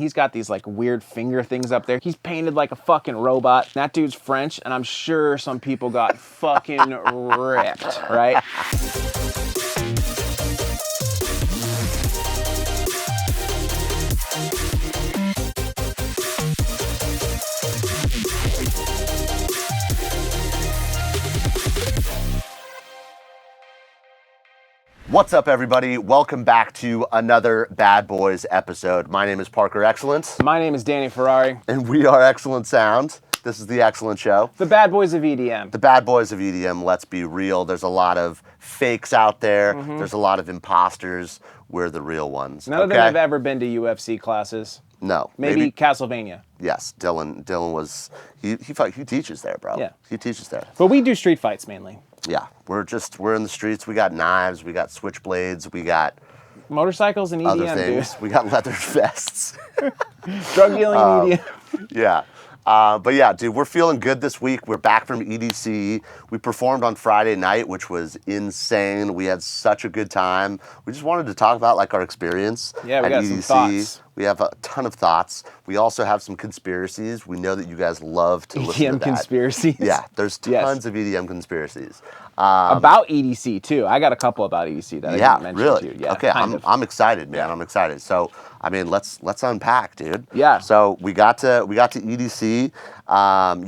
He's got these like weird finger things up there. He's painted like a fucking robot. That dude's French, and I'm sure some people got fucking ripped, right? What's up, everybody? Welcome back to another Bad Boys episode. My name is Parker Excellence. My name is Danny Ferrari. And we are Excellent Sound. This is the Excellent Show. The Bad Boys of EDM. The Bad Boys of EDM, let's be real. There's a lot of fakes out there. There's a lot of imposters. We're the real ones. None of them have ever been to UFC classes. No. Maybe Castlevania. Yes, Dylan was, he teaches there, bro. Yeah. He teaches there. But we do street fights mainly. Yeah, we're in the streets. We got knives, we got switchblades, we got motorcycles and EDM, other things. dude. We got leather vests. Drug dealing and EDM. Yeah. But yeah, dude, we're feeling good this week. We're back from EDC. We performed on Friday night, which was insane. We had such a good time. We just wanted to talk about like our experience Yeah, we at got EDC. some thoughts. We have a ton of thoughts. We also have some conspiracies. We know that you guys love to listen to EDM that. conspiracies? Yeah, there's tons of EDM conspiracies. About EDC too. I got a couple about EDC that I didn't mention really? to you. Yeah, okay, I'm excited, man. Yeah. I'm excited. So, I mean, let's unpack, dude. Yeah. So we got to EDC.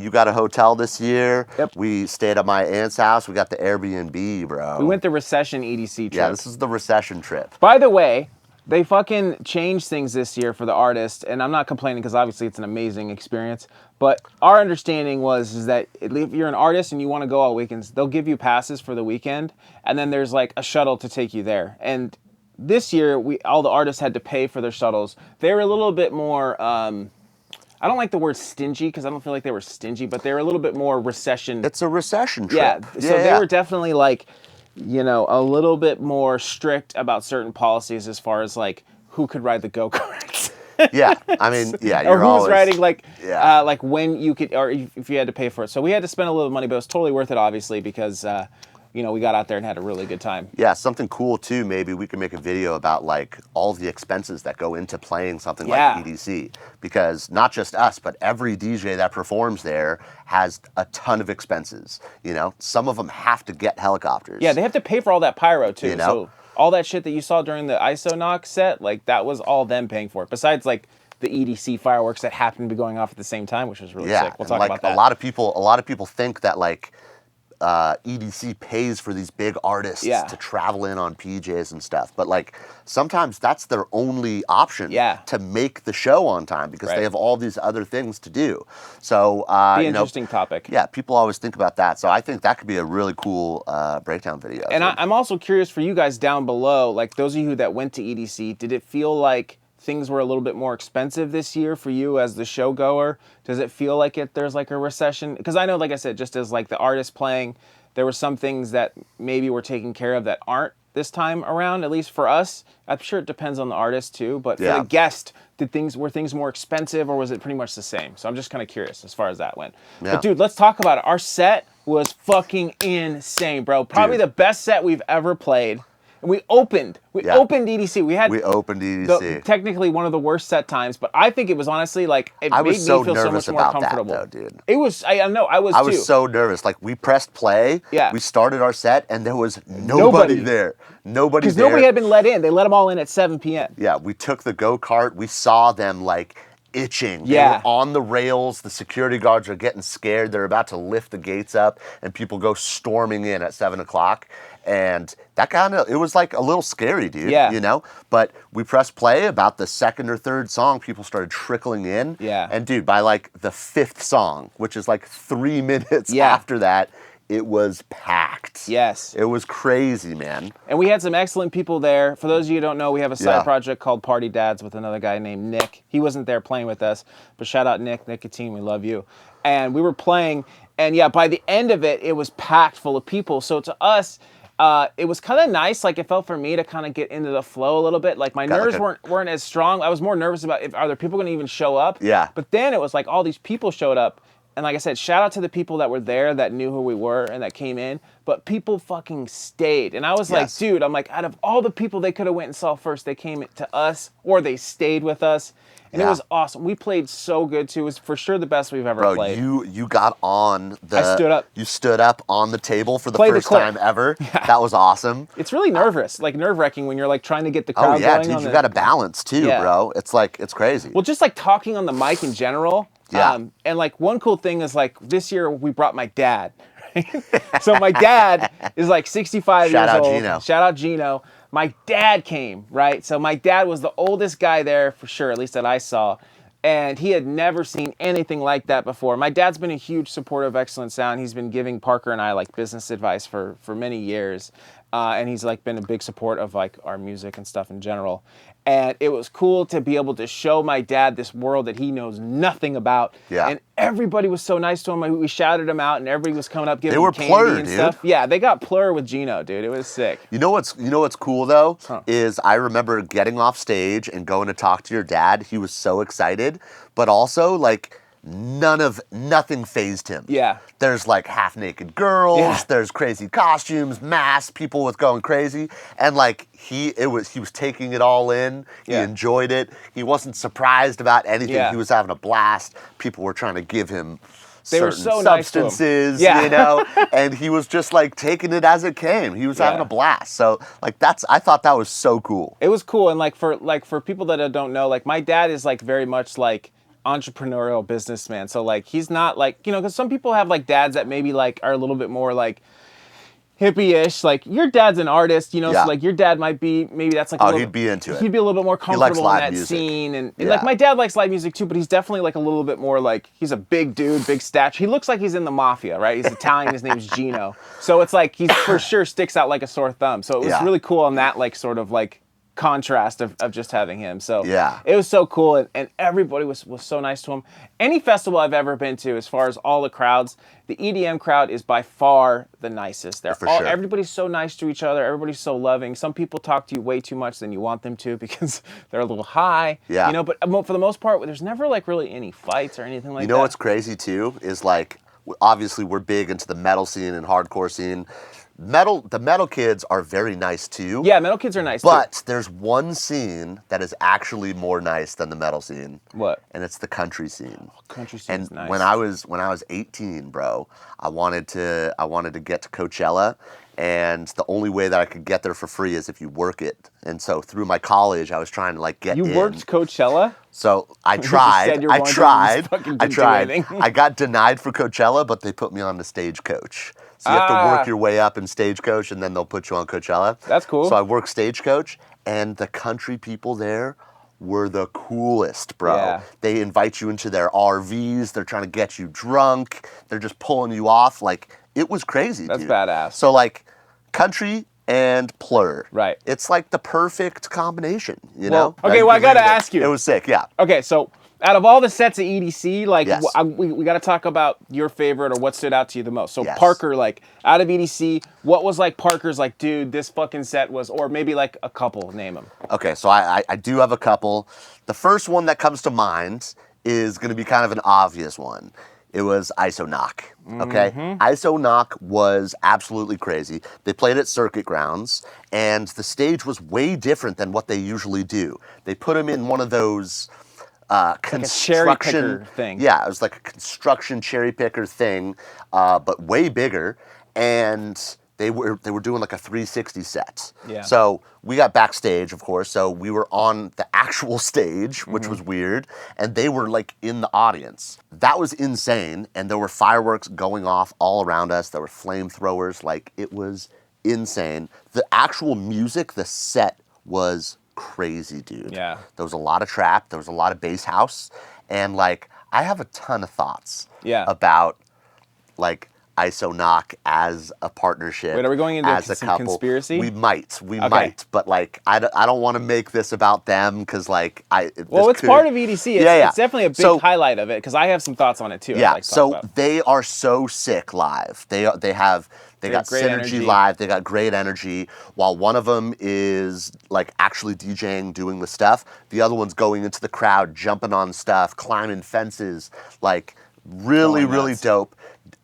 You got a hotel this year. Yep. We stayed at my aunt's house. We got the Airbnb, bro. We went the recession EDC trip. Yeah, this is the recession trip. By the way, they fucking changed things this year for the artist, and I'm not complaining because obviously it's an amazing experience. But our understanding is that if you're an artist and you want to go all weekends, they'll give you passes for the weekend, and then there's like a shuttle to take you there. And this year, all the artists had to pay for their shuttles. They were a little bit more. I don't like the word stingy because I don't feel like they were stingy, but they were a little bit more recession. It's a recession trip. Yeah, so they were definitely like, you know, a little bit more strict about certain policies as far as like who could ride the go-karts. Yeah, I mean, yeah, or you're who was riding like, yeah. like when you could, or if you had to pay for it. So we had to spend a little money, but it was totally worth it, obviously, because you know, we got out there and had a really good time. Yeah, something cool too. Maybe we can make a video about like all the expenses that go into playing something like EDC, because not just us, but every DJ that performs there has a ton of expenses. You know, some of them have to get helicopters. Yeah, they have to pay for all that pyro too. You know? So all that shit that you saw during the ISO knock set, like that was all them paying for it. Besides like the EDC fireworks that happened to be going off at the same time, which was really sick. We'll talk about that. A lot of people think that like EDC pays for these big artists to travel in on PJs and stuff, but like sometimes that's their only option to make the show on time because they have all these other things to do. So interesting topic. Yeah, people always think about that. So I think that could be a really cool breakdown video. And I'm also curious for you guys down below, like those of you that went to EDC, did it feel like things were a little bit more expensive this year for you as the show goer? Does it feel like there's like a recession? Because I know, like I said, just as like the artist playing, there were some things that maybe were taken care of that aren't this time around, at least for us. I'm sure it depends on the artist too, but for the guest, were things more expensive or was it pretty much the same? So I'm just kind of curious as far as that went. Yeah. But dude, let's talk about it. Our set was fucking insane, bro. Probably the best set we've ever played. We opened EDC. We opened EDC. Technically one of the worst set times, but I think it was honestly like it made me feel so much more comfortable. That, though, dude. It was. I know. I was too. I was so nervous. Like we pressed play. Yeah. We started our set and there was nobody there. Nobody there. Because nobody had been let in. They let them all in at 7 p.m. Yeah. We took the go-kart. We saw them like itching. Yeah. They were on the rails. The security guards are getting scared. They're about to lift the gates up and people go storming in at 7 o'clock. And that it was like a little scary, dude, you know? But we pressed play about the second or third song, people started trickling in. Yeah. And dude, by like the fifth song, which is like 3 minutes after that, it was packed. Yes. It was crazy, man. And we had some excellent people there. For those of you who don't know, we have a side project called Party Dads with another guy named Nick. He wasn't there playing with us, but shout out Nick, Nicotine, we love you. And we were playing, and by the end of it, it was packed full of people. So to us, it was kind of nice. Like it felt for me to kind of get into the flow a little bit. Like my nerves weren't as strong. I was more nervous about are there people going to even show up? Yeah. But then it was like all these people showed up. And like I said, shout out to the people that were there that knew who we were and that came in. But people fucking stayed. And I was like, dude, I'm like, out of all the people they could have went and saw first, they came to us or they stayed with us. and it was awesome. We played so good too. It was for sure the best we've ever played. You got on the. I stood up. You stood up on the table for the first time ever. Yeah. That was awesome. It's really nerve-wracking when you're like trying to get the crowd going. Dude, you got to balance too, bro. It's like it's crazy. Well, just like talking on the mic in general. Yeah. And like one cool thing is like this year we brought my dad. So my dad is like 65 years old. Shout out Gino. Shout out Gino. My dad came, right? So my dad was the oldest guy there for sure, at least that I saw. And he had never seen anything like that before. My dad's been a huge supporter of Excellent Sound. He's been giving Parker and I like business advice for many years. And he's like been a big support of like our music and stuff in general. And it was cool to be able to show my dad this world that he knows nothing about. Yeah. And everybody was so nice to him. We shouted him out, and everybody was coming up giving him candy and stuff. Yeah, they got plur with Gino, dude. It was sick. You know what's cool though is I remember getting off stage and going to talk to your dad. He was so excited, but also like nothing fazed him. Yeah. There's like half-naked girls, there's crazy costumes, masks, people with going crazy, and like he was taking it all in. He enjoyed it. He wasn't surprised about anything. Yeah. He was having a blast. People were trying to give him certain substances, you know, and he was just like taking it as it came. He was having a blast. So like I thought that was so cool. It was cool, and like for people that don't know, like my dad is like very much like entrepreneurial businessman. So like he's not like, you know, because some people have like dads that maybe like are a little bit more like hippie-ish. Like your dad's an artist, you know, so like your dad might be, maybe that's like he'd be into it. He'd be a little bit more comfortable in that scene. And like my dad likes live music too, but he's definitely like a little bit more like, he's a big dude, big stature. He looks like he's in the mafia, right? He's Italian, his name's Gino. So it's like he's for sure sticks out like a sore thumb. So it was really cool on that like sort of like contrast of just having him. So it was so cool, and everybody was so nice to him. Any festival I've ever been to, as far as all the crowds, the EDM crowd is by far the nicest. Everybody's so nice to each other. Everybody's so loving. Some people talk to you way too much than you want them to because they're a little high. Yeah. You know, but for the most part, there's never like really any fights or anything like that. You know what's crazy too is like, obviously we're big into the metal scene and hardcore scene. The metal kids are very nice too. Yeah, metal kids are nice but there's one scene that is actually more nice than the metal scene. What? And it's the country scene. Country scene is nice. When I was 18, bro, I wanted to get to Coachella, and the only way that I could get there for free is if you work it. And so through my college, I was trying to like get in. You worked Coachella? So I tried. I tried. I got denied for Coachella, but they put me on the Stagecoach. So you have to work your way up in Stagecoach, and then they'll put you on Coachella. That's cool. So I worked Stagecoach, and the country people there were the coolest, bro. Yeah. They invite you into their RVs. They're trying to get you drunk. They're just pulling you off. Like, it was crazy, That's badass. So, like, country and plur. Right. It's like the perfect combination, you know? Okay, well, I got to ask you. It was sick, yeah. Okay, so out of all the sets of EDC, like we got to talk about your favorite or what stood out to you the most. So Parker, like out of EDC, what was like Parker's like, dude, this fucking set was, or maybe like a couple, name them. Okay, so I do have a couple. The first one that comes to mind is going to be kind of an obvious one. It was ISO Knock, okay? ISO Knock was absolutely crazy. They played at Circuit Grounds, and the stage was way different than what they usually do. They put them in one of those construction like a cherry picker thing. Yeah, it was like a construction cherry picker thing, but way bigger. And they were doing like a 360 set. Yeah. So we got backstage, of course. So we were on the actual stage, which was weird, and they were like in the audience. That was insane, and there were fireworks going off all around us. There were flamethrowers. Like, it was insane. The actual music, the set was crazy, dude. Yeah. There was a lot of trap. There was a lot of bass house. And, like, I have a ton of thoughts about, like, ISO Knock as a partnership. Wait, are we going into some conspiracy? We might, but like I don't want to make this about them because like it's part of EDC. It's definitely a big highlight of it because I have some thoughts on it too. Yeah, so they are so sick live. They got Synergy energy. Live. They got great energy. While one of them is like actually DJing, doing the stuff, the other one's going into the crowd, jumping on stuff, climbing fences, like really dope.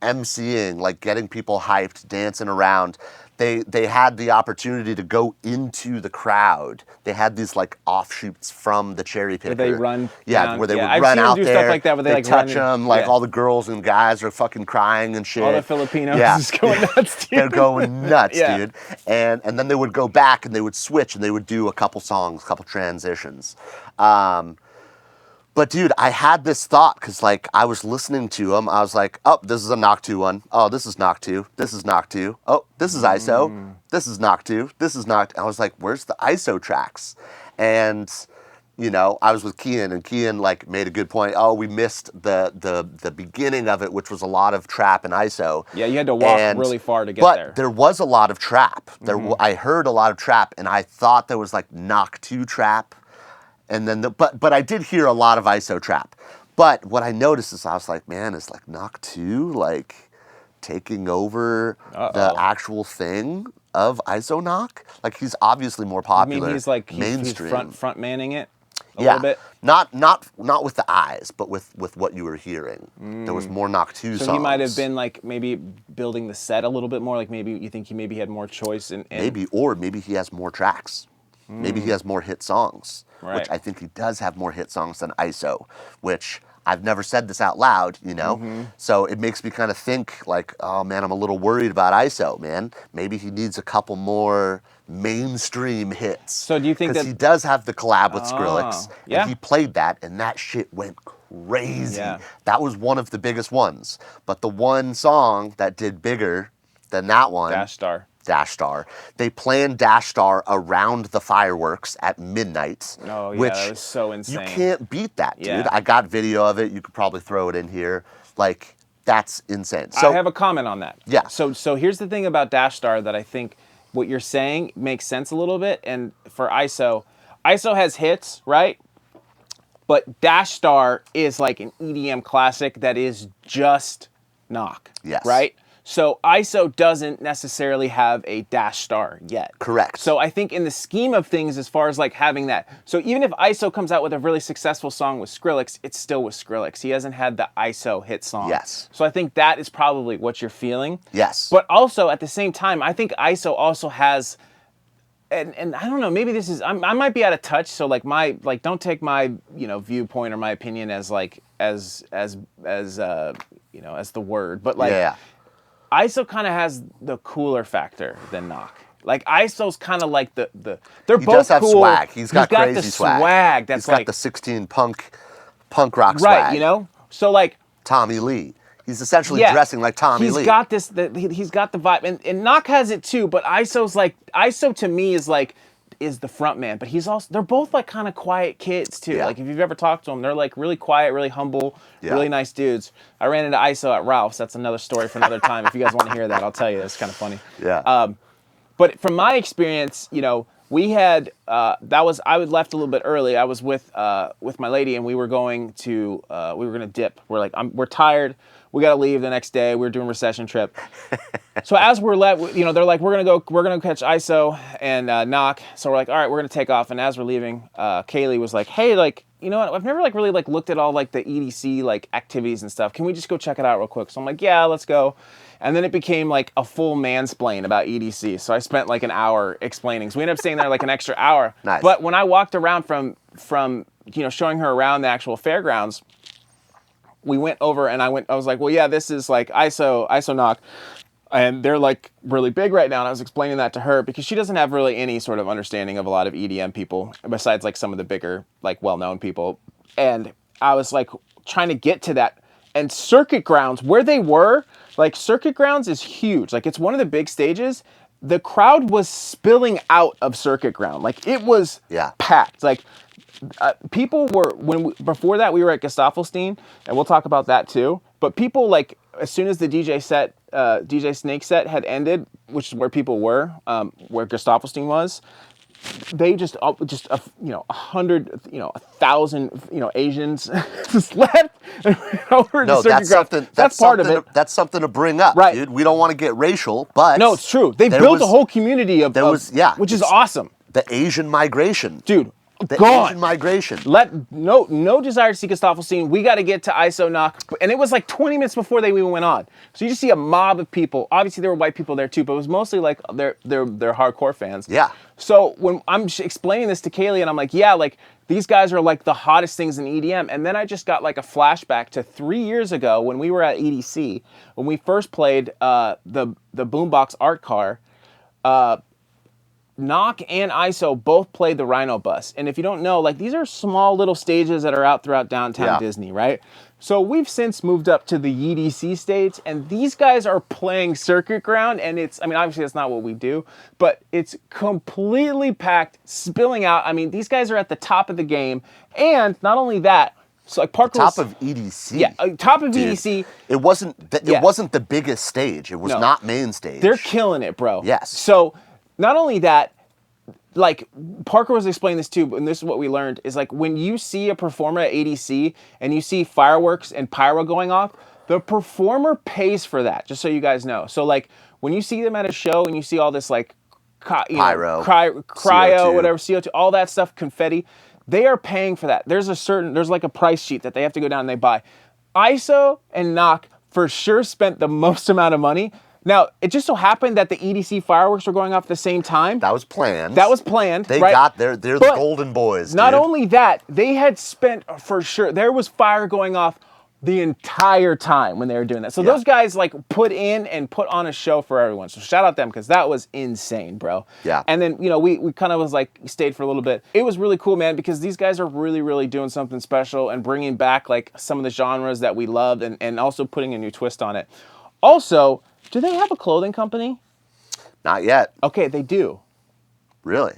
MCing, like getting people hyped, dancing around. they had the opportunity to go into the crowd. They had these like offshoots from the cherry picker. Where they run where they would I've run seen out them do there. stuff like that, where they like touch run them, like all the girls and guys are fucking crying and shit. All the Filipinos just going nuts, dude. They're going nuts, dude. And then they would go back and they would switch and they would do a couple songs, a couple transitions. But dude, I had this thought because like I was listening to them. I was like, oh, this is a knock 2 one. Oh, this is knock 2. This is knock 2. Oh, this is ISO. This is knock 2. This is knock. I was like, where's the ISO tracks? And you know, I was with Kian, and Kian like made a good point. Oh, we missed the beginning of it, which was a lot of trap and ISO. Yeah, you had to walk really far to get there. But there was a lot of trap. I heard a lot of trap, and I thought there was like knock 2 trap. And then but I did hear a lot of ISO trap. But what I noticed is I was like, man, is like knock 2 like taking over the actual thing of ISO knock? Like he's obviously more popular. I mean, he's like mainstream. He's front manning it a little bit. Not with the eyes, but with what you were hearing. There was more knock 2 songs. So he might have been like maybe building the set a little bit more. Like maybe you think he maybe had more choice in maybe he has more tracks. Maybe he has more hit songs. Right. Which I think he does have more hit songs than ISO, which I've never said this out loud, you know? So it makes me kind of think like, oh man, I'm a little worried about ISO, man. Maybe he needs a couple more mainstream hits. So do you think that... Because he does have the collab with Skrillex, yeah. and he played that, and that shit went crazy. Yeah. That was one of the biggest ones. But the one song that did bigger than that one... Dash Star. They planned Dash Star around the fireworks at midnight. Oh, yeah, which that was so insane. You can't beat that, dude. Yeah. I got video of it. You could probably throw it in here. Like, that's insane. So I have a comment on that. Yeah. So here's the thing about Dash Star that I think what you're saying makes sense a little bit. And for ISO has hits, right? But Dash Star is like an EDM classic that is just knock. Yes. Right? So ISO doesn't necessarily have a Dash Star yet. Correct. So I think in the scheme of things, as far as like having that, so even if ISO comes out with a really successful song with Skrillex, it's still with Skrillex. He hasn't had the ISO hit song. Yes. So I think that is probably what you're feeling. Yes. But also at the same time, I think ISO also has, and I don't know, maybe this is, I might be out of touch. So like don't take my, viewpoint or my opinion as like, as the word, but like, yeah. ISO kind of has the cooler factor than knock. Like ISO's kind of like they're both cool. He does have swag. He's got crazy the swag. That's he's got like the 16 punk rock swag. Right, you know? So like Tommy Lee. He's essentially dressing like Tommy Lee. He's got this he's got the vibe, and knock has it too, but ISO to me is the front man, but they're both like kind of quiet kids too. Yeah. Like if you've ever talked to them, they're like really quiet, really humble, Yeah. really nice dudes. I ran into ISO at Ralph's. That's another story for another time. If you guys want to hear that, I'll tell you. It's kind of funny. Yeah. But from my experience, we had I left a little bit early. I was with my lady, and we were going to dip. We're like, we're tired. We got to leave the next day. We were doing a recession trip. So as we're left, they're like, we're gonna catch ISO and knock. So we're like, all right, we're gonna take off. And as we're leaving, Kaylee was like, hey, like, you know what? I've never like really like looked at all like the EDC like activities and stuff. Can we just go check it out real quick? So I'm like, yeah, let's go. And then it became like a full mansplain about EDC. So I spent like an hour explaining. So we ended up staying there like an extra hour. Nice. But when I walked around from showing her around the actual fairgrounds, we went over and I was like, well, yeah, this is like ISO knock. And they're like really big right now. And I was explaining that to her because she doesn't have really any sort of understanding of a lot of EDM people besides like some of the bigger, like well-known people. And I was like trying to get to that. And Circuit Grounds, where they were, like Circuit Grounds is huge. Like it's one of the big stages. The crowd was spilling out of Circuit Ground. Like it was packed. Like people were, before that we were at Gestafelstein, and we'll talk about that too. But people like, as soon as the DJ Snake set had ended, which is where people were, where Gestafelstein was, they just 100, 1,000, Asians just left over to Circuit Ground. That's part of it. That's something to bring up, right, dude. We don't want to get racial, but no, it's true. They built a whole community which is awesome. The Asian migration, dude. gone. Asian migration. No desire to see Christopherson. We got to get to ISO knock, and it was like 20 minutes before they even went on. So you just see a mob of people. Obviously, there were white people there too, but it was mostly like they're hardcore fans. Yeah. So when I'm explaining this to Kaylee, and I'm like, yeah, like these guys are like the hottest things in EDM, and then I just got like a flashback to 3 years ago when we were at EDC when we first played the Boombox Art Car. Knock and ISO both played the Rhino Bus. And if you don't know, like these are small little stages that are out throughout downtown Disney, right? So we've since moved up to the EDC stage, and these guys are playing Circuit Ground, and it's, I mean, obviously that's not what we do, but it's completely packed, spilling out. I mean, these guys are at the top of the game, and not only that, so like Parker top of EDC. Yeah, top of EDC. It wasn't the biggest stage. It was not main stage. They're killing it, bro. Yes. So not only that, like Parker was explaining this too, and this is what we learned, is like when you see a performer at ADC and you see fireworks and pyro going off, the performer pays for that, just so you guys know. So like when you see them at a show and you see all this like pyro, cryo, CO2. whatever, CO2, all that stuff, confetti, they are paying for that. There's like a price sheet that they have to go down and they buy. ISO and Knock for sure spent the most amount of money. Now, it just so happened that the EDC fireworks were going off at the same time. That was planned. They right? They're the golden boys, Not only that, they had spent, for sure, there was fire going off the entire time when they were doing that. So those guys like put in and put on a show for everyone. So shout out them, because that was insane, bro. Yeah. And then, you know, we kind of was like, stayed for a little bit. It was really cool, man, because these guys are really, really doing something special and bringing back like some of the genres that we loved and also putting a new twist on it. Also, do they have a clothing company? Not yet. Okay, they do. Really?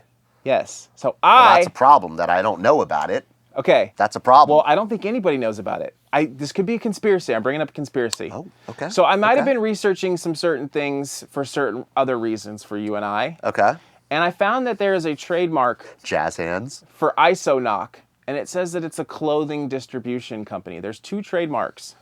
Yes. So well, that's a problem that I don't know about it. Okay. That's a problem. Well, I don't think anybody knows about it. This could be a conspiracy. I'm bringing up a conspiracy. Oh, okay. So I might have been researching some certain things for certain other reasons for you and I. Okay. And I found that there is a trademark. Jazz hands. For ISO Knock. And it says that it's a clothing distribution company. There's 2 trademarks.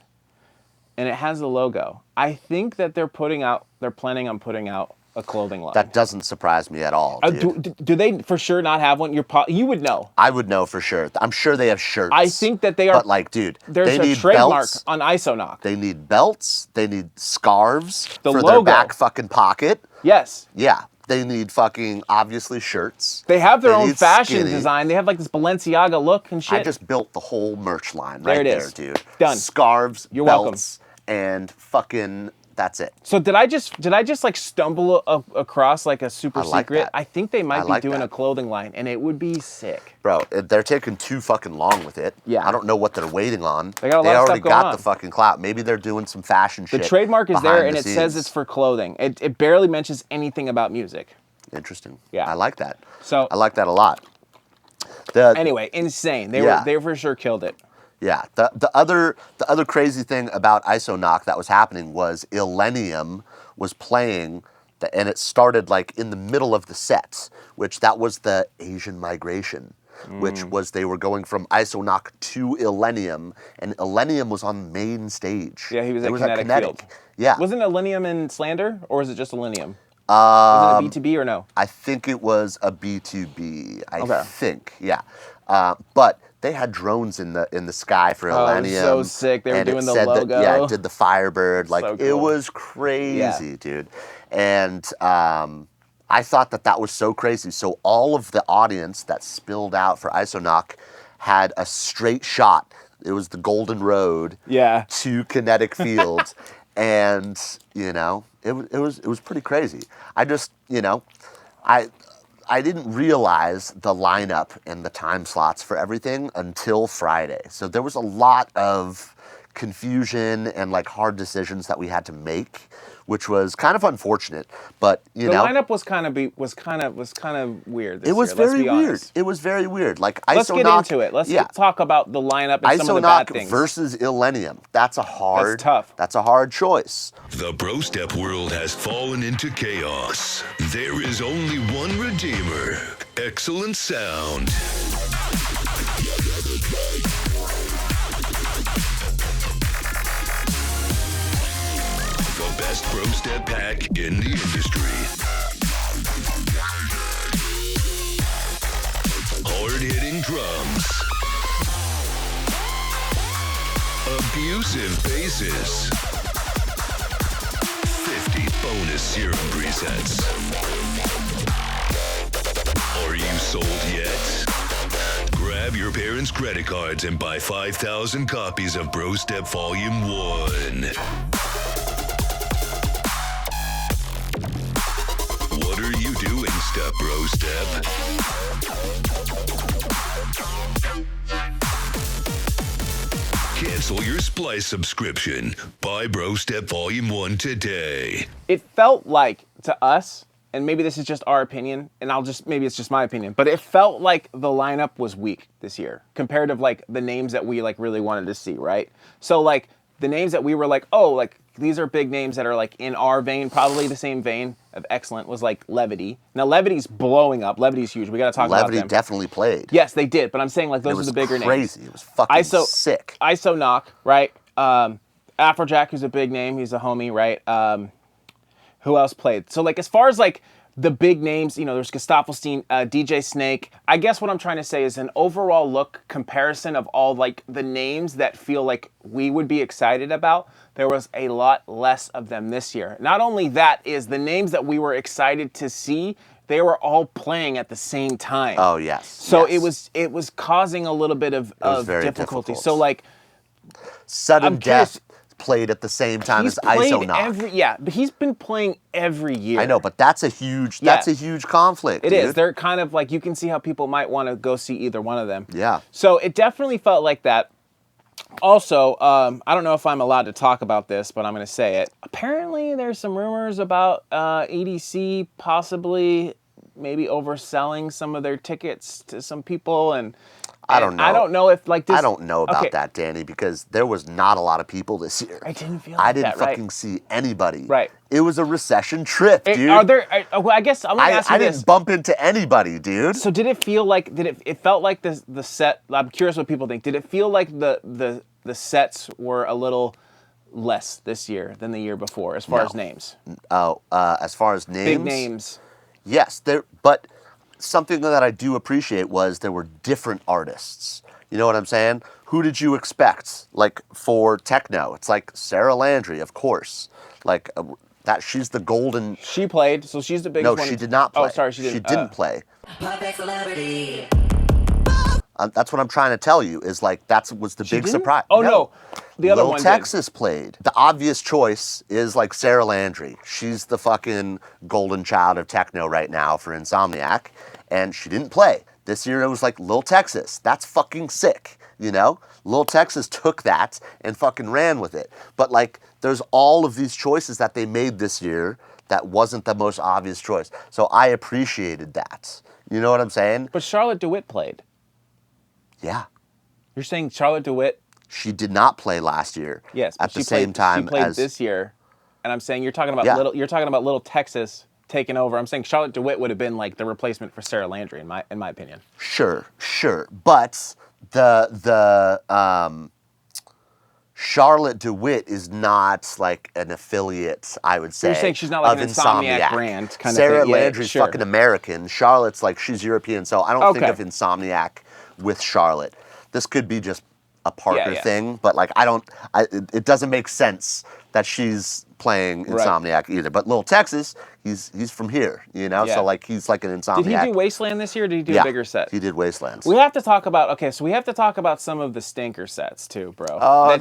And it has the logo. I think that they're planning on putting out a clothing line. That doesn't surprise me at all. Do they for sure not have one? You would know. I would know for sure. I'm sure they have shirts. I think that they are. But like, dude, there's they a need trademark belts. on ISO Knock. They need belts. They need scarves for their back fucking pocket. Yes. Yeah. They need fucking, obviously, shirts. They have their own fashion design. They have like this Balenciaga look and shit. I just built the whole merch line right there, dude. Done. Scarves, You're belts, and fucking, that's it. So did I just like stumble across like a super secret? That. I think they might be doing a clothing line, and it would be sick. Bro, they're taking too fucking long with it. Yeah. I don't know what they're waiting on. They got a lot of already stuff going got on. the fucking clout. Maybe they're doing some fashion shit. The trademark is there, and it scenes. says it's for clothing. It barely mentions anything about music. Interesting. Yeah. I like that. So I like that a lot. Anyway, insane. They for sure killed it. Yeah. The other crazy thing about ISO Knock that was happening was Illenium was playing, and it started like in the middle of the sets, which that was the Asian migration, which was they were going from ISO Knock to Illenium, and Illenium was on the main stage. Yeah, he was at Kinetic Field. Yeah. Wasn't Illenium in Slander, or was it just Illenium? Was it a B2B or no? I think it was a B2B. I think, yeah. But they had drones in the sky for Illenium. Oh, so sick. They were doing the logo. It did the Firebird. Like, so cool. It was crazy, dude. And I thought that was so crazy. So all of the audience that spilled out for ISO Knock had a straight shot. It was the Golden Road to Kinetic Field. And, you know, it was pretty crazy. I just, you know, I didn't realize the lineup and the time slots for everything until Friday. So there was a lot of confusion and like hard decisions that we had to make, which was kind of unfortunate. But you know, the lineup was kind of weird. It was very weird. It was very weird. Like let's get into it. Let's talk about the lineup and some of the bad things. Versus Illenium. That's tough. That's a hard choice. The BROSTEP world has fallen into chaos. There is only one redeemer: excellent sound. The best BROSTEP pack in the industry. Hard-hitting effusive faces. 50 bonus serum presets. Are you sold yet? Grab your parents' credit cards and buy 5,000 copies of BROSTEP Volume 1. What are you doing, Step Bro Step? Cancel your Splice subscription. Buy BROSTEP Volume 1 today. It felt like, to us, and maybe this is just our opinion, and maybe it's just my opinion, but it felt like the lineup was weak this year compared to like the names that we like really wanted to see, right? So like the names that we were like, oh, like these are big names that are like in our vein, probably the same vein of excellent, was like Levity. Now Levity's blowing up. Levity's huge. We got to talk about them. Levity definitely played. Yes, they did, but I'm saying like those are the bigger names. It was crazy. It was fucking sick. ISO Knock, right? Afrojack, who's a big name. He's a homie, right? Who else played? So like as far as like the big names, you know, there's Gustaffelstein, DJ Snake. I guess what I'm trying to say is an overall look comparison of all like the names that feel like we would be excited about. There was a lot less of them this year. Not only that, is the names that we were excited to see, they were all playing at the same time. Oh yes. So yes. it was causing a little bit of difficulty. Difficult. So like Sudden Death played at the same time as ISO Knock. But he's been playing every year. I know, but that's a huge conflict. It is. They're kind of like, you can see how people might want to go see either one of them. Yeah. So it definitely felt like that. Also, I don't know if I'm allowed to talk about this, but I'm going to say it. Apparently, there's some rumors about EDC possibly maybe overselling some of their tickets to some people, and I don't know. I don't know if like this. I don't know about that, Danny, because there was not a lot of people this year. I didn't feel. I didn't fucking see anybody. Right. It was a recession trip, dude. Are there? Well, I guess I'm gonna ask you this. I didn't bump into anybody, dude. So did it feel like? It felt like the set? I'm curious what people think. Did it feel like the sets were a little less this year than the year before, as far as names? As far as names, big names. Yes, but something that I do appreciate was there were different artists. You know what I'm saying? Who did you expect? Like for techno, it's like Sara Landry, of course. Like that, she's the golden. She played, so she's the biggest one. No, she did not play. Oh, sorry, she didn't. She didn't play. Perfect celebrity. That's what I'm trying to tell you. Is like was the big surprise. Oh no, the other one. Texas played. The obvious choice is like Sara Landry. She's the fucking golden child of techno right now for Insomniac, and she didn't play. This year it was like Lil Texas. That's fucking sick, you know? Lil Texas took that and fucking ran with it. But like there's all of these choices that they made this year that wasn't the most obvious choice. So I appreciated that. You know what I'm saying? But Charlotte DeWitt played. Yeah. You're saying Charlotte DeWitt? She did not play last year. Yes, at the same time she played as this year. And I'm saying you're talking about Little Texas taking over. I'm saying Charlotte DeWitt would have been like the replacement for Sara Landry in my opinion. Sure. But the Charlotte DeWitt is not like an affiliate, I would say. You're saying she's not like an Insomniac brand kind Sara of thing. Landry's fucking American. Charlotte's like, she's European, so I don't think of Insomniac with Charlotte. This could be just a Parker thing, but like it doesn't make sense that she's playing Insomniac either. But Lil Texas, he's from here, you know? So like he's like an Insomniac. Did he do Wasteland this year, or did he do a bigger set? He did Wastelands. We have to talk about some of the stinker sets too, bro. Oh,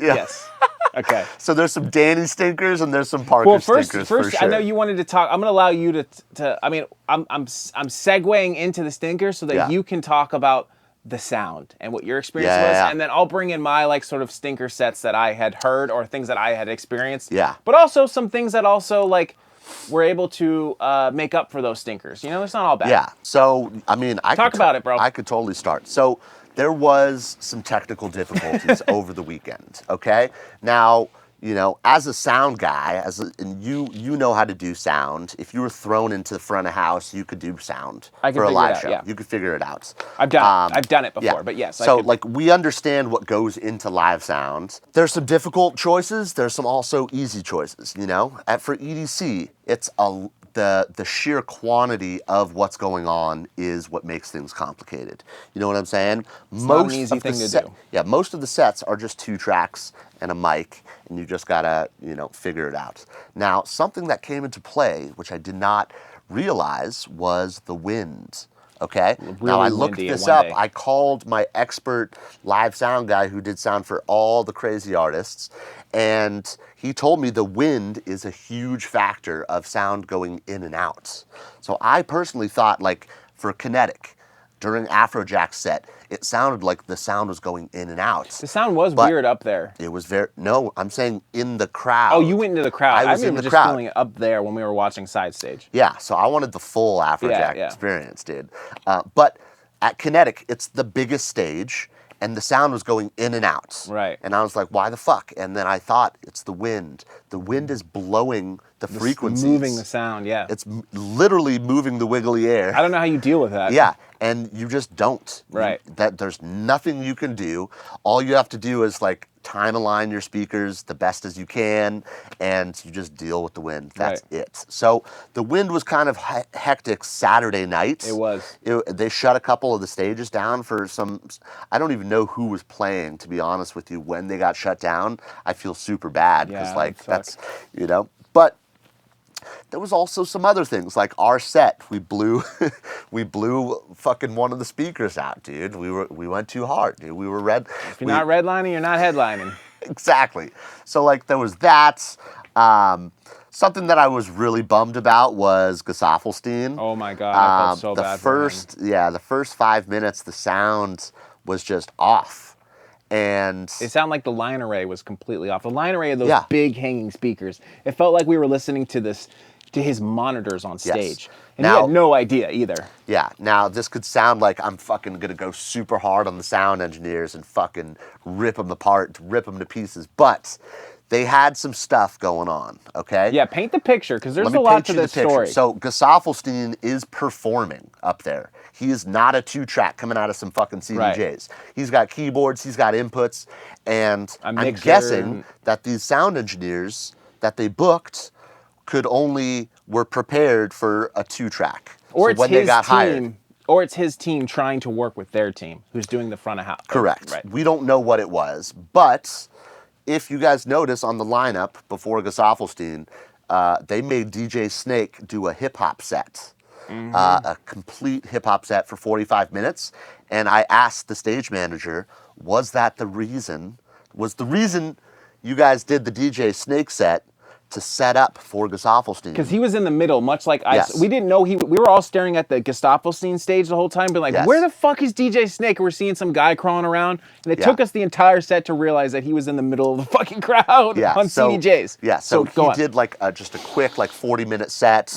yes. Okay. So there's some Danny stinkers and there's some Parker stinkers. First, for sure. I know you wanted to talk. I'm going to allow you to. I mean, I'm segueing into the stinkers so that you can talk about the sound and what your experience was, and then I'll bring in my like sort of stinker sets that I had heard or things that I had experienced. Yeah. But also some things that also like were able to make up for those stinkers. You know, it's not all bad. Yeah. So I mean, talk about it, bro. I could totally start. So there was some technical difficulties over the weekend. Okay. Now you know, as a sound guy, and you know how to do sound. If you were thrown into the front of house, you could do sound for a live show. Yeah. You could figure it out. I've done it before, but yes. So like we understand what goes into live sound. There's some difficult choices. There's some also easy choices. You know, for EDC, it's the sheer quantity of what's going on is what makes things complicated. You know what I'm saying? It's not an easy thing to do. Yeah, most of the sets are just 2 tracks and a mic, and you just gotta, you know, figure it out. Now, something that came into play, which I did not realize, was the wind. Okay? Really now, I looked windy this one up. day. I called my expert live sound guy who did sound for all the crazy artists, and he told me the wind is a huge factor of sound going in and out. So I personally thought, like, for Kinetic, during Afrojack's set, it sounded like the sound was going in and out. The sound was weird up there. It was no, I'm saying in the crowd. Oh, you went into the crowd. I was in the just crowd. feeling it up there when we were watching side stage. Yeah, so I wanted the full Afrojack experience, dude. But at Kinetic, it's the biggest stage, and the sound was going in and out. Right. And I was like, why the fuck? And then I thought, it's the wind. The wind is blowing the frequencies. Moving the sound, yeah. It's literally moving the wiggly air. I don't know how you deal with that. Yeah, and you just don't. Right. There's nothing you can do. All you have to do is like time align your speakers the best as you can, and you just deal with the wind. That's it. So the wind was kind of hectic Saturday night. It was. They shut a couple of the stages down for some, I don't even know who was playing, to be honest with you, when they got shut down. I feel super bad because that's, you know, but there was also some other things, like our set. We blew fucking one of the speakers out, dude. We went too hard, dude. We were red. If you're not redlining, you're not headlining. Exactly. So like there was that. Something that I was really bummed about was Gesaffelstein. Oh my god, I felt so bad for him. The first 5 minutes, the sound was just off. And it sounded like the line array was completely off. The line array of those big hanging speakers. It felt like we were listening to his monitors on stage. Yes. And he had no idea either. Yeah. Now this could sound like I'm fucking gonna go super hard on the sound engineers and fucking rip them apart, rip them to pieces. But they had some stuff going on, okay? Yeah, paint the picture, because there's a lot to this story. So Gesaffelstein is performing up there. He is not a 2-track coming out of some fucking CDJs. Right. He's got keyboards, he's got inputs, and I'm guessing that these sound engineers that they booked were prepared for a 2-track. Or so it's when his they got team, hired. or it's his team trying to work with their team, who's doing the front of house. Correct. Right. We don't know what it was, but if you guys notice on the lineup before Gesaffelstein, they made DJ Snake do a hip-hop set. A complete hip-hop set for 45 minutes. And I asked the stage manager, was the reason you guys did the DJ Snake set to set up for Gesaffelstein? Because he was in the middle, much like Yes. we didn't know we were all staring at the Gesaffelstein stage the whole time, being like, where the fuck is DJ Snake? And we're seeing some guy crawling around. And it took us the entire set to realize that he was in the middle of the fucking crowd on CDJs. Yeah, so he did like just a quick like 40-minute set.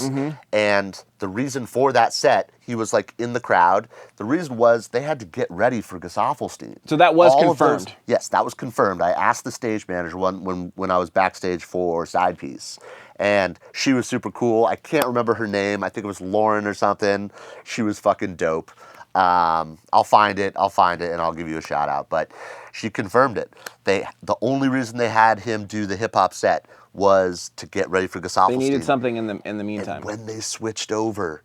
And the reason for that set, he was like in the crowd. The reason was they had to get ready for Gesaffelstein. So that was confirmed. Yes, that was confirmed. I asked the stage manager when I was backstage for Side Piece. And she was super cool. I can't remember her name. I think it was Lauren or something. She was fucking dope. I'll find it, and I'll give you a shout out. But she confirmed it. The only reason they had him do the hip hop set was to get ready for Gesaffelstein. They needed something in the meantime. And when they switched over,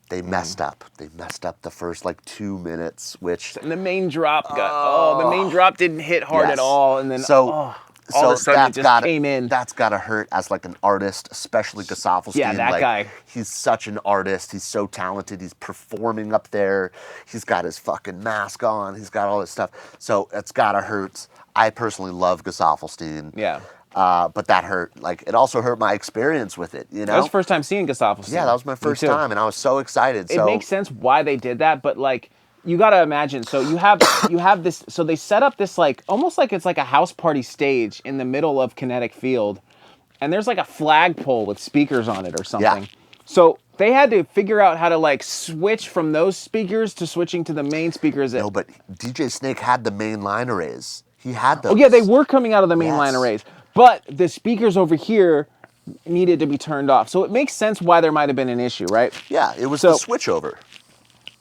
they messed up. They messed up the first like 2 minutes, which and the main drop the main drop didn't hit hard at all, and then all of a sudden it just came in. That's gotta hurt as like an artist, especially Gesaffelstein. Yeah, that guy. He's such an artist. He's so talented. He's performing up there. He's got his fucking mask on. He's got all this stuff. So it's gotta hurt. I personally love Gesaffelstein. Yeah. But that hurt. Like, it also hurt my experience with it, you know? That was the first time seeing Gesaffelstein. Yeah, that was my first time, and I was so excited. It makes sense why they did that, but like, you gotta imagine, so you have this, so they set up this like, almost like it's like a house party stage in the middle of Kinetic Field, and there's like a flagpole with speakers on it or something. Yeah. So they had to figure out how to like switch from those speakers to switching to the main speakers. No, but DJ Snake had the main line arrays. He had those. Oh yeah, they were coming out of the main line arrays. but the speakers over here needed to be turned off. So it makes sense why there might have been an issue, right? Yeah, it was the switchover.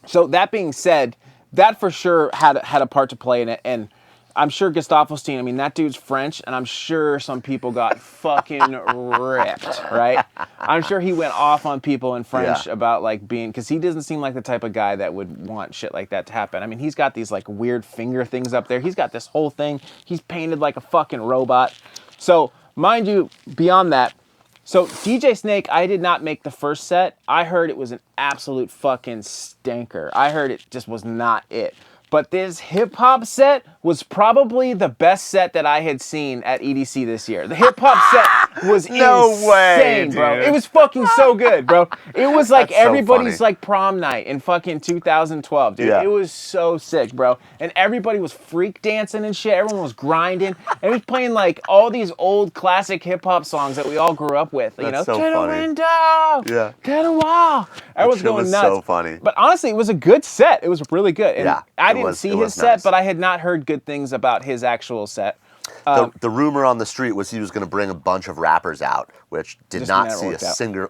So that being said, that for sure had a part to play in it, and I'm sure Gustaffelstein, I mean, that dude's French, and I'm sure some people got fucking ripped, right? I'm sure he went off on people in French about, like, being, because he doesn't seem like the type of guy that would want shit like that to happen. I mean, he's got these, like, weird finger things up there. He's got this whole thing. He's painted like a fucking robot. So, mind you, beyond that, so DJ Snake, I did not make the first set. I heard it was an absolute fucking stinker. I heard it just was not it. But this hip-hop set was probably the best set that I had seen at EDC this year. The hip-hop set was insane, bro. It was fucking so good, bro. It was like everybody's like prom night in fucking 2012, dude. Yeah. It was so sick, bro. And everybody was freak dancing and shit. Everyone was grinding. And he was playing like all these old classic hip-hop songs that we all grew up with. You know, so get funny. A window, get a wall. Everyone's going nuts. So funny. But honestly, it was a good set. It was really good. And I didn't see his set, nice. but I had not heard good things about his actual set. The rumor on the street was he was going to bring a bunch of rappers out, which did not see a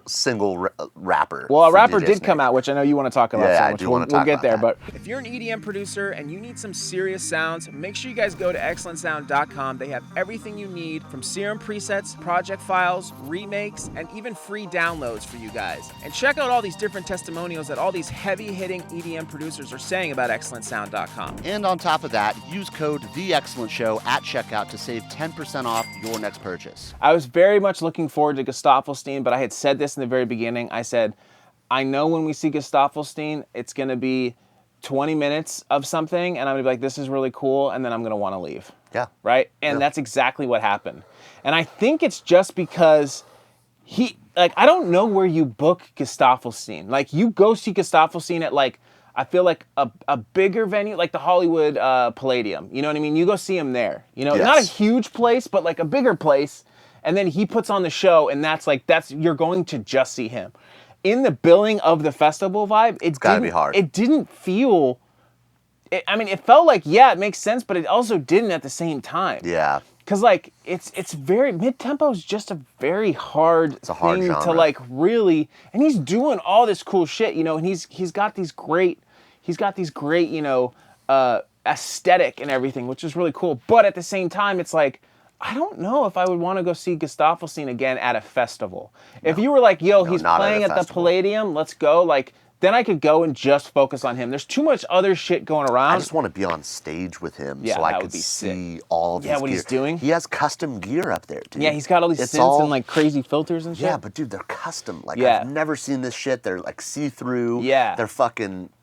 single rapper. Well, a rapper did come out, which I know you want to talk about. Yeah, I do want to talk about. We'll get there, but if you're an EDM producer and you need some serious sounds, make sure you guys go to excellencesound.com. They have everything you need, from serum presets, project files, remakes, and even free downloads for you guys. And check out all these different testimonials that all these heavy-hitting EDM producers are saying about excellencesound.com. And on top of that, use code TheExcellentShow at checkout to save 10% off your next purchase. I was very much looking forward to Gustaffelstein, but I had said this in the very beginning. I said, I know when we see Gustaffelstein, it's going to be 20 minutes of something, and I'm going to be like, this is really cool, and then I'm going to want to leave. Yeah. Right? And that's exactly what happened. And I think it's just because I don't know where you book Gustaffelstein. Like, you go see Gustaffelstein at, like, I feel like a bigger venue, like the Hollywood Palladium. You know what I mean? You go see him there. You know, not a huge place, but like a bigger place. And then he puts on the show, and you're going to just see him. In the billing of the festival vibe, it's gotta be hard. It didn't feel. It felt like it makes sense, but it also didn't at the same time. Yeah. Because like it's very mid-tempo is just a very hard thing to like really, and he's doing all this cool shit, you know, and he's got these great you know aesthetic and everything, which is really cool. But at the same time, it's like, I don't know if I would want to go see Gustaffelstein again at a festival. No. If you were like, yo, he's playing at the Palladium, let's go, like, then I could go and just focus on him. There's too much other shit going around. I just want to be on stage with him so I could see all of his what gear. He's doing. He has custom gear up there, dude. Yeah, he's got all these synths and like crazy filters and shit. Yeah, but dude, they're custom. Like, I've never seen this shit. They're like see-through. Yeah.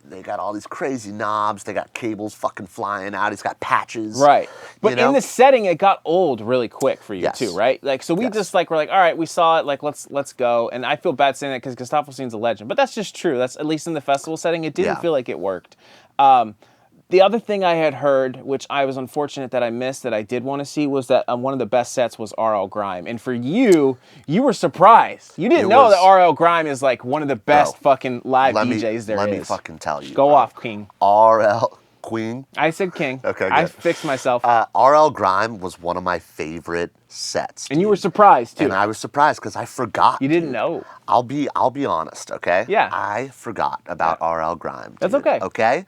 They got all these crazy knobs. They got cables fucking flying out. He's got patches. Right. But in the setting, it got old really quick for you too, right? Like, so we just like, we're like, all right, we saw it, like, let's go. And I feel bad saying that because Gustaffelstein's a legend. But that's just true. That's, at least in the festival setting, it didn't feel like it worked. The other thing I had heard, which I was unfortunate that I missed, that I did want to see, was that one of the best sets was RL Grime. And for you were surprised. You didn't know that RL Grime is like one of the best fucking live DJs there is. Let me fucking tell you. Go off, King. RL Queen? I said King. Okay, good. I fixed myself. RL Grime was one of my favorite sets. And you were surprised too. And I was surprised because I forgot. You didn't know. I'll be honest, okay? Yeah. I forgot about RL Grime. Dude, that's okay. Okay?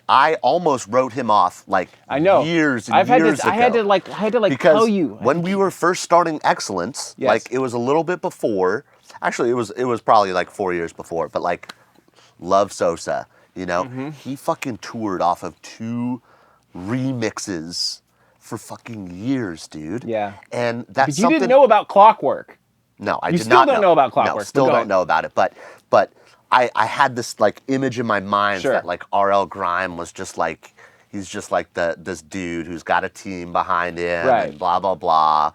I almost wrote him off like years and years ago. I had to because tell you. When we were first starting Excellence, like it was a little bit before. Actually, it was probably like 4 years before, but like Love Sosa. You know, he fucking toured off of 2 remixes for fucking years, dude. Yeah. And that's but you didn't know about Clockwork. No, I did not know. You still don't know about Clockwork. No, still don't know about it. But I had this like image in my mind that like RL Grime was just like, he's just like this dude who's got a team behind him and blah, blah, blah.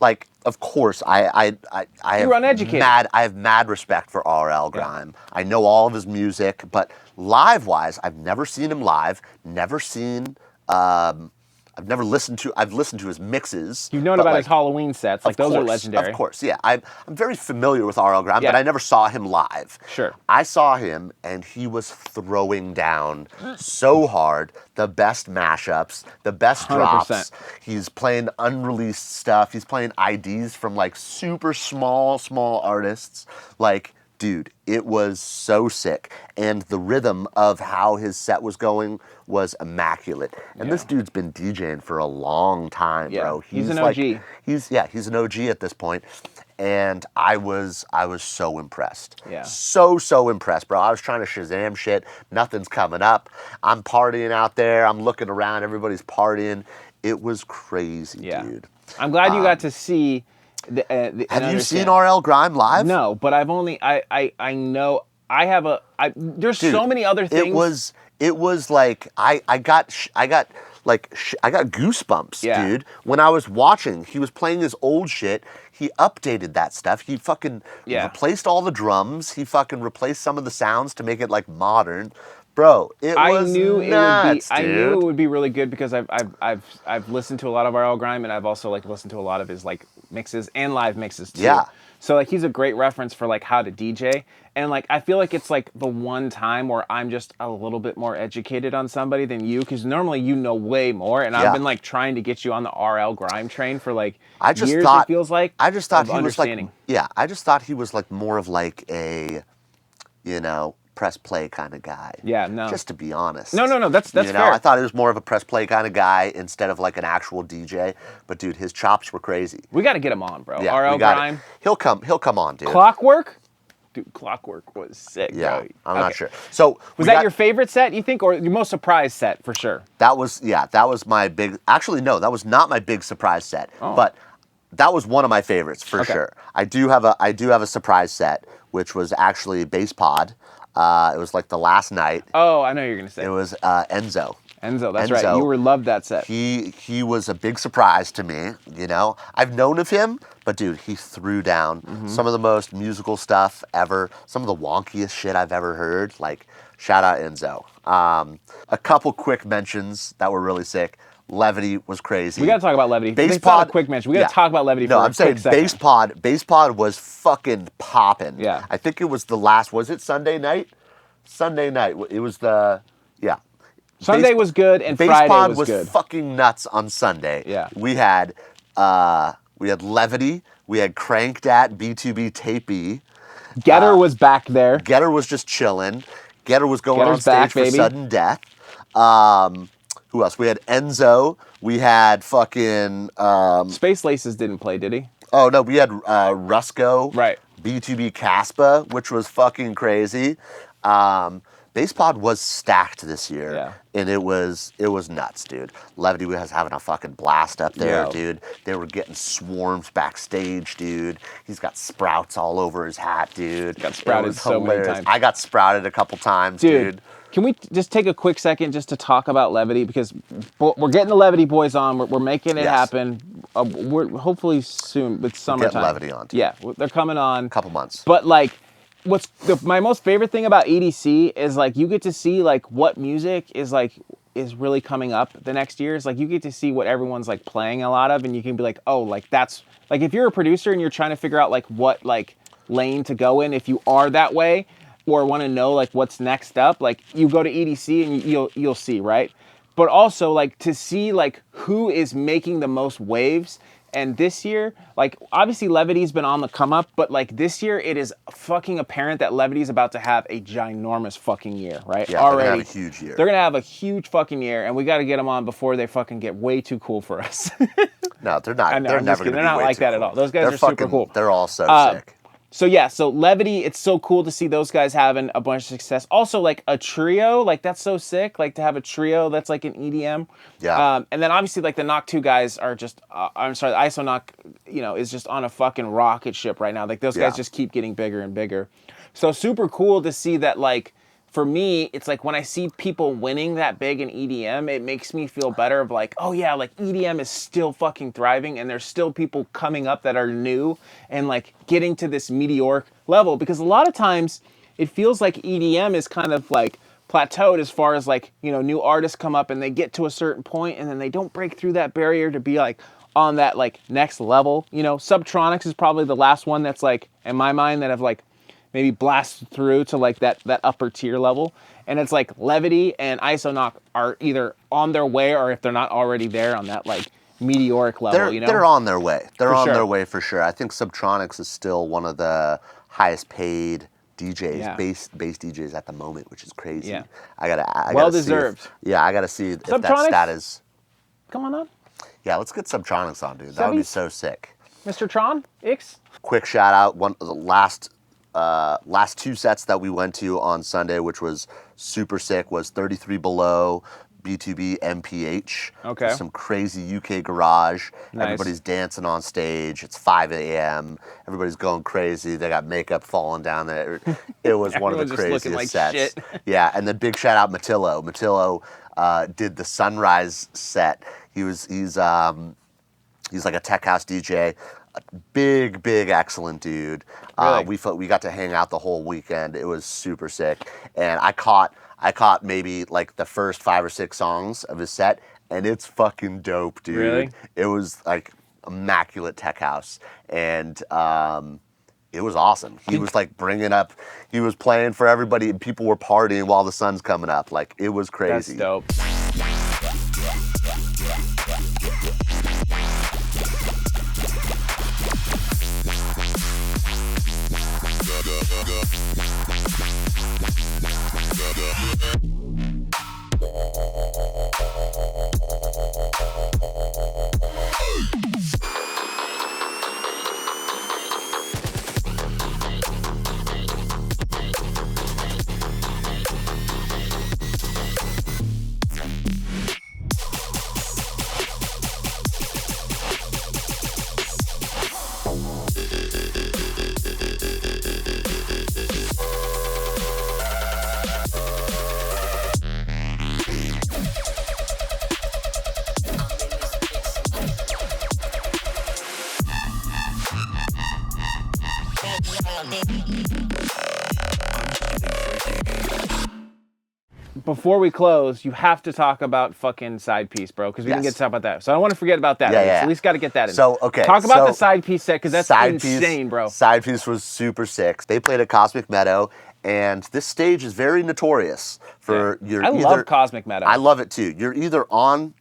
Like, of course, I have mad respect for RL Grime. Yeah. I know all of his music, but live-wise, I've never seen him live. Never seen I've never listened to. I've listened to his mixes. You've known about his Halloween sets, like those are legendary. Of course, yeah. I'm very familiar with R.L. Grime, but I never saw him live. Sure. I saw him, and he was throwing down so hard. The best mashups, the best 100%. drops. He's playing unreleased stuff. He's playing IDs from like super small artists. Like, dude, it was so sick. And the rhythm of how his set was going was immaculate. And this dude's been DJing for a long time, bro. He's an OG. He's an OG at this point. And I was so impressed. Yeah. So impressed, bro. I was trying to Shazam shit. Nothing's coming up. I'm partying out there. I'm looking around. Everybody's partying. It was crazy, dude. I'm glad you got to see have you seen RL Grime live? No, but I've only I know I have there's so many other things. It was like I got goosebumps, dude. When I was watching, he was playing his old shit. He updated that stuff. He fucking replaced all the drums. He fucking replaced some of the sounds to make it like modern. Bro, I knew it would be really good because I've listened to a lot of RL Grime, and I've also like listened to a lot of his like mixes and live mixes too. Yeah. So like he's a great reference for like how to DJ, and like I feel like it's like the one time where I'm just a little bit more educated on somebody than you, because normally you know way more, and I've been like trying to get you on the RL Grime train for like years. It feels like I just thought he was like I just thought he was like more of like a, you know, press play kind of guy. Yeah, no. Just to be honest. No, that's fair. I thought he was more of a press play kind of guy instead of like an actual DJ. But dude, his chops were crazy. We got to get him on, bro. Yeah, RL Grime. He'll come on, dude. Clockwork? Dude, Clockwork was sick, yeah, bro. I'm not sure. So was that your favorite set, you think, or your most surprise set for sure? That was my big. Actually, no, that was not my big surprise set. Oh. But that was one of my favorites for sure. I do have a surprise set, which was actually Bass Pod. It was like the last night. Oh, I know what you're gonna say. It was Enzo. Enzo, that's right. You loved that set. He was a big surprise to me. You know, I've known of him, but dude, he threw down some of the most musical stuff ever. Some of the wonkiest shit I've ever heard. Like, shout out Enzo. A couple quick mentions that were really sick. Levity was crazy. We gotta talk about Levity. Bass Pod, a quick mention. We gotta talk about Levity. No, for I'm saying Bass Pod was fucking popping. Yeah. I think it was the last. Was it Sunday night? Sunday night. It was the Sunday was good and Bass Friday Pod was good. Fucking nuts on Sunday. Yeah. We had Levity. We had Cranked at B2B Tape B. Getter was back there. Getter was just chilling. Getter was going Getter's on stage back, for baby. Sudden Death. Who else? We had Enzo. We had fucking Space Laces didn't play, did he? Oh no, we had Rusco. Right. B2B Caspa, which was fucking crazy. Bass Pod was stacked this year, and it was nuts, dude. Levity was having a fucking blast up there, dude. They were getting swarms backstage, dude. He's got sprouts all over his hat, dude. Got sprouted so many times. I got sprouted a couple times, dude. Can we just take a quick second just to talk about Levity, because we're getting the Levity boys on. We're making it happen. We're hopefully soon with summertime. Get Levity on. Yeah, they're coming on. A couple months. But like, my most favorite thing about EDC is like you get to see like what music is really coming up the next year. Is like you get to see what everyone's like playing a lot of, and you can be like, oh, like that's like if you're a producer and you're trying to figure out like what like lane to go in, if you are that way, or want to know like what's next up, like you go to EDC and you'll see, right? But also like to see like who is making the most waves. And this year, like obviously Levity's been on the come up, but like this year it is fucking apparent that Levity's about to have a ginormous fucking year, right? Yeah, they're gonna have a huge year. They're gonna have a huge fucking year, and we got to get them on before they fucking get way too cool for us. No, they're not. They're never gonna be. They're not like that at all. Those guys are super cool. They're all so sick. So yeah, so Levity, it's so cool to see those guys having a bunch of success. Also, like a trio, like that's so sick. Like to have a trio that's like an EDM. Yeah. And then obviously like the Knock 2 guys are just, the ISO Knock, is just on a fucking rocket ship right now. Like those guys just keep getting bigger and bigger. So super cool to see that like, for me, it's like when I see people winning that big in EDM, it makes me feel better of like, oh yeah, like EDM is still fucking thriving and there's still people coming up that are new and like getting to this meteoric level. Because a lot of times it feels like EDM is kind of like plateaued as far as like, you know, new artists come up and they get to a certain point and then they don't break through that barrier to be like on that like next level. You know, Subtronics is probably the last one that's like, in my mind, that have like maybe blasted through to like that upper tier level. And it's like Levity and Isonoc are either on their way, or if they're not already there, on that like meteoric level, you know? They're on their way. They're For on sure. their way for sure. I think Subtronics is still one of the highest paid DJs, Yeah. bass DJs at the moment, which is crazy. Yeah. I gotta Well see if- deserved. yeah, I gotta see if that Subtronics? stat is. Come on, Yeah, let's get Subtronics on, dude. That would be Subbies? so sick. Mr. Tron, X. Quick shout out, one of the last 2 sets that we went to on Sunday, which was super sick, was 33 Below, B2B MPH. Okay. Some crazy UK garage. Nice. Everybody's dancing on stage. It's 5 a.m. Everybody's going crazy. They got makeup falling down there. It was one of the Everyone's just looking craziest like sets. shit. Yeah, and then big shout out Matillo. Matillo did the Sunrise set. He's like a tech house DJ. A big, excellent dude. Really? We got to hang out the whole weekend. It was super sick. And I caught maybe like the first 5 or 6 songs of his set, and it's fucking dope, dude. Really? It was like immaculate tech house, and it was awesome. He was like he was playing for everybody, and people were partying while the sun's coming up. Like, it was That's crazy. dope. Before we close, you have to talk about fucking side piece, bro, because we didn't Yes. get to talk about that. So I don't want to forget about that. Yeah, So yeah. at least got to get that in. So, okay, Talk about so the side piece set, because that's insane, bro. Side piece was super sick. They played at Cosmic Meadow, and this stage is very notorious for I love Cosmic Meadow. I love it too. You're either on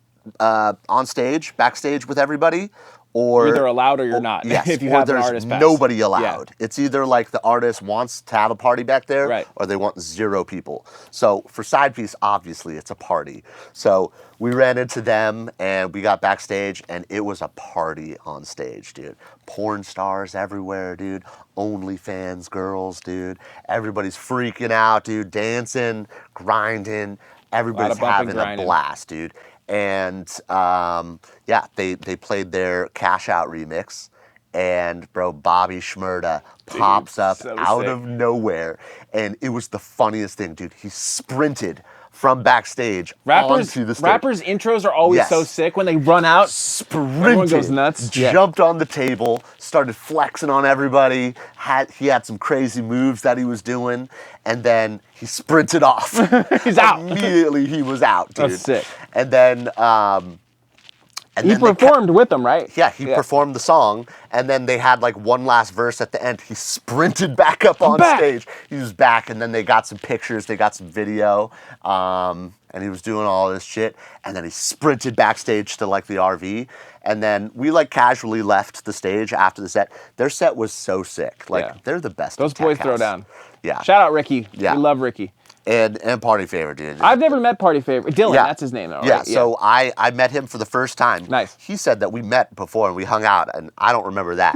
stage, backstage with everybody, or You're either allowed or you're not. Yes, if you or have an there's artist pass. nobody allowed. It's either like the artist wants to have a party back there, Right. or they want 0 people. So for side piece, obviously it's a party. So we ran into them and we got backstage, and it was a party on stage, dude. Porn stars everywhere, dude. OnlyFans girls, dude. Everybody's freaking out, dude. Dancing, grinding. Everybody's bumping, having a grinding. blast, dude. And yeah, they played their Cash Out remix, and bro, Bobby Shmurda pops up so out sick. of nowhere, and it was the funniest thing, dude. He sprinted from backstage onto the stage. Rappers' intros are always Yes. so sick when they run out. Sprinted, Everyone goes nuts. Yeah. jumped on the table, started flexing on everybody. He had some crazy moves that he was doing, and then he sprinted off. He's out. Immediately, he was out, dude. That's sick. And then, He performed with them, right? yeah, he performed the song, and then they had like one last verse at the end. He sprinted back up on back. stage. He was back, and then they got some pictures, they got some video, and he was doing all this shit. And then he sprinted backstage to like the RV, and then we like casually left the stage after the set. Their set was so sick. Like, Yeah. they're the best. Those in tech boys throw house. down. Yeah. Shout out Ricky. Yeah. We love Ricky. And party favorite, dude. I've never met Party Favorite. Dylan, Yeah. that's his name though, right? Yeah, so I met him for the first time. Nice. He said that we met before and we hung out, and I don't remember that.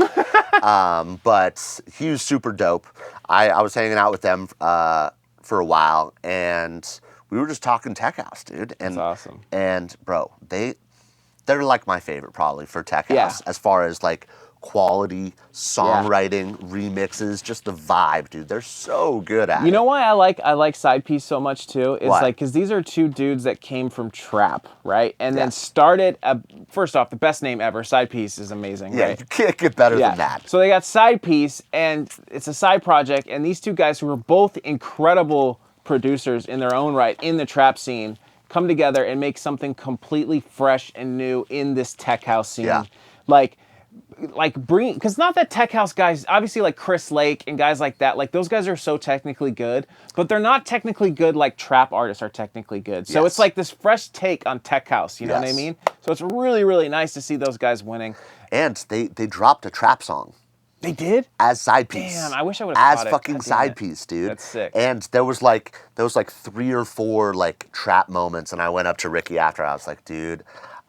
But he was super dope. I was hanging out with them for a while, and we were just talking tech house, dude. And, That's awesome. And bro, they're like my favorite probably for tech Yeah. house, as far as like quality songwriting, remixes, just the vibe, dude. They're so good at it. You know why I like Side Piece so much too? Is Why? like, because these are two dudes that came from trap, right? And Yeah. then started, first off, the best name ever. Side Piece is amazing, Yeah, right? you can't get better than that. So they got Side Piece, and it's a side project, and these two guys who are both incredible producers in their own right in the trap scene come together and make something completely fresh and new in this tech house scene. Yeah. Like bring, because not that tech house guys, obviously like Chris Lake and guys like that, like those guys are so technically good, but they're not technically good like trap artists are technically good. So it's like this fresh take on tech house, you know what I mean? So it's really, really nice to see those guys winning. And they dropped a trap song. They did? As side piece. Damn, I wish I would have caught it. As fucking side piece, dude. That's sick. And there was like 3 or 4 like trap moments, and I went up to Ricky after. I was like, dude,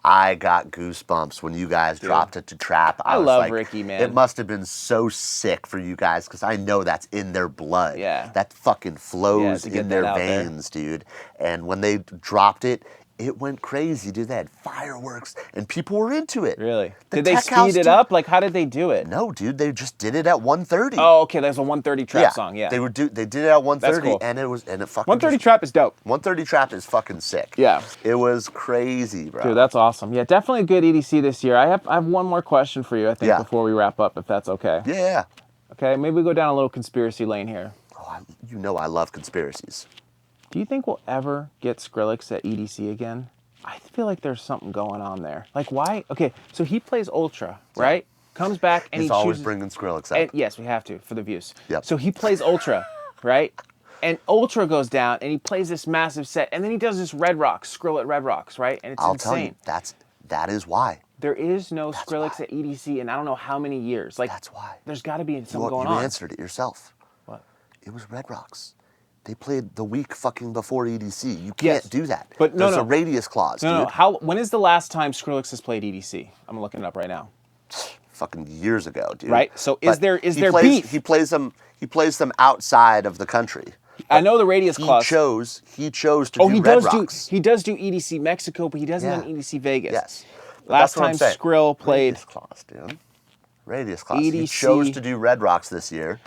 I got goosebumps when you guys dropped it to trap. I was love like, Ricky, man. It must have been so sick for you guys because I know that's in their blood. Yeah. That fucking flows to get in that their out there. veins, dude. And when they dropped it, it went crazy, dude. They had fireworks, and people were into it. Really? The Did they tech house, speed it dude- up? Like, how did they do it? No, dude. They just did it at 1:30. Oh, okay. There's a 130 trap song. Yeah. They did it at 1:30, That's cool. and it fucking 130 trap is dope. 1:30 trap is fucking sick. Yeah. It was crazy, bro. Dude, that's awesome. Yeah, definitely a good EDC this year. I have one more question for you, I think, before we wrap up, if that's okay. Yeah. Okay, maybe we go down a little conspiracy lane here. Oh, you know I love conspiracies. Do you think we'll ever get Skrillex at EDC again? I feel like there's something going on there. Like, why? Okay, so he plays Ultra, right? Comes back and He's he always chooses... bringing Skrillex up. And, yes, we have to, for the views. Yep. So he plays Ultra, right? And Ultra goes down, and he plays this massive set, and then he does this Red Rocks, Skrill at Red Rocks, right? And it's I'll insane. tell you, that is why. There is no Skrillex at EDC in I don't know how many years. Like, That's why. There's got to be something going You on. answered it yourself. What? It was Red Rocks. They played the week fucking before EDC. You can't do that. But There's a radius clause, dude. No. When is the last time Skrillex has played EDC? I'm looking it up right now. Fucking years ago, dude. Right? So is there beef? He plays them outside of the country. I know the radius clause. He chose to do Red Rocks. He does do EDC Mexico, but he doesn't on EDC Vegas. Yes. Last time Skrill played Radius clause, dude. Radius clause. He EDC. chose to do Red Rocks this year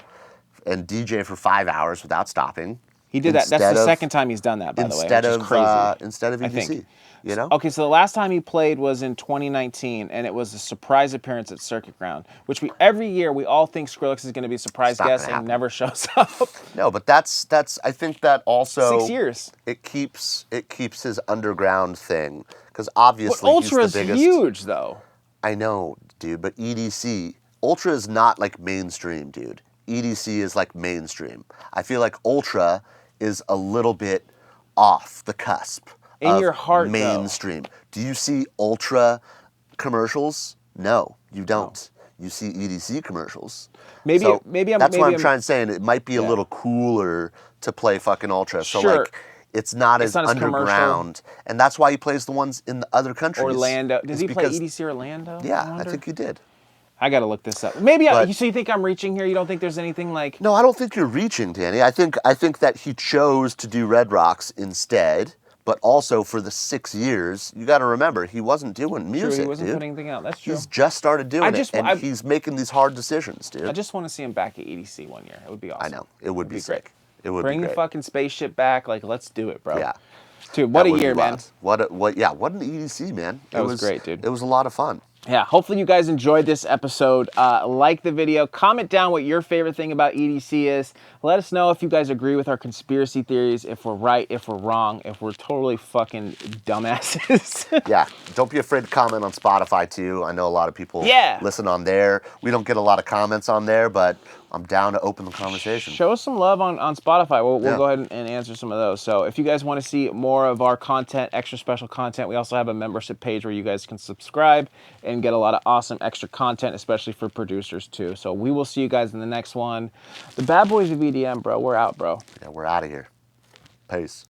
and DJ for 5 hours without stopping. He did that. That's the second time he's done that, by the way, which is crazy. Instead of EDC, I think. you know? Okay, so the last time he played was in 2019, and it was a surprise appearance at Circuit Ground, which every year we all think Skrillex is going to be a surprise guest and never shows up. No, but that's I think that also 6 years. It keeps his underground thing because obviously But Ultra he's the is biggest. huge, though. I know, dude, but EDC Ultra is not like mainstream, dude. EDC is like mainstream. I feel like Ultra is a little bit off the cusp. In your heart, mainstream. Do you see Ultra commercials? No, you don't. You see EDC commercials. Maybe So that's what I'm trying to say. And it might be a little cooler to play fucking Ultra. So Sure. like, it's not as not as underground, and that's why he plays the ones in the other countries. Orlando. Does It's he play because- EDC Orlando? Yeah, I think he did. I got to look this up. Maybe But- so you think I'm reaching here? You don't think there's anything like... No, I don't think you're reaching, Danny. I think that he chose to do Red Rocks instead, but also for the 6 years, you got to remember he wasn't doing music. True, he wasn't dude. putting anything out. That's true. He's just started doing it, and I- he's making these hard decisions, dude. I just want to see him back at EDC one year. It would be awesome. I know it would be great. sick. It would Bring be the great. fucking spaceship back. Like, let's do it, bro. Yeah. Dude, what That a would be year, man. wild. What an EDC, man. That was great, dude. It was a lot of fun. Yeah, hopefully you guys enjoyed this episode. Like the video. Comment down what your favorite thing about EDC is. Let us know if you guys agree with our conspiracy theories, if we're right, if we're wrong, if we're totally fucking dumbasses. Yeah, don't be afraid to comment on Spotify too. I know a lot of people listen on there. We don't get a lot of comments on there, but I'm down to open the conversation. Show us some love on Spotify. We'll go ahead and answer some of those. So if you guys want to see more of our content, extra special content, we also have a membership page where you guys can subscribe and get a lot of awesome extra content, especially for producers too. So we will see you guys in the next one. The Bad Boys of EDM, bro. We're out, bro. Yeah, we're out of here. Peace.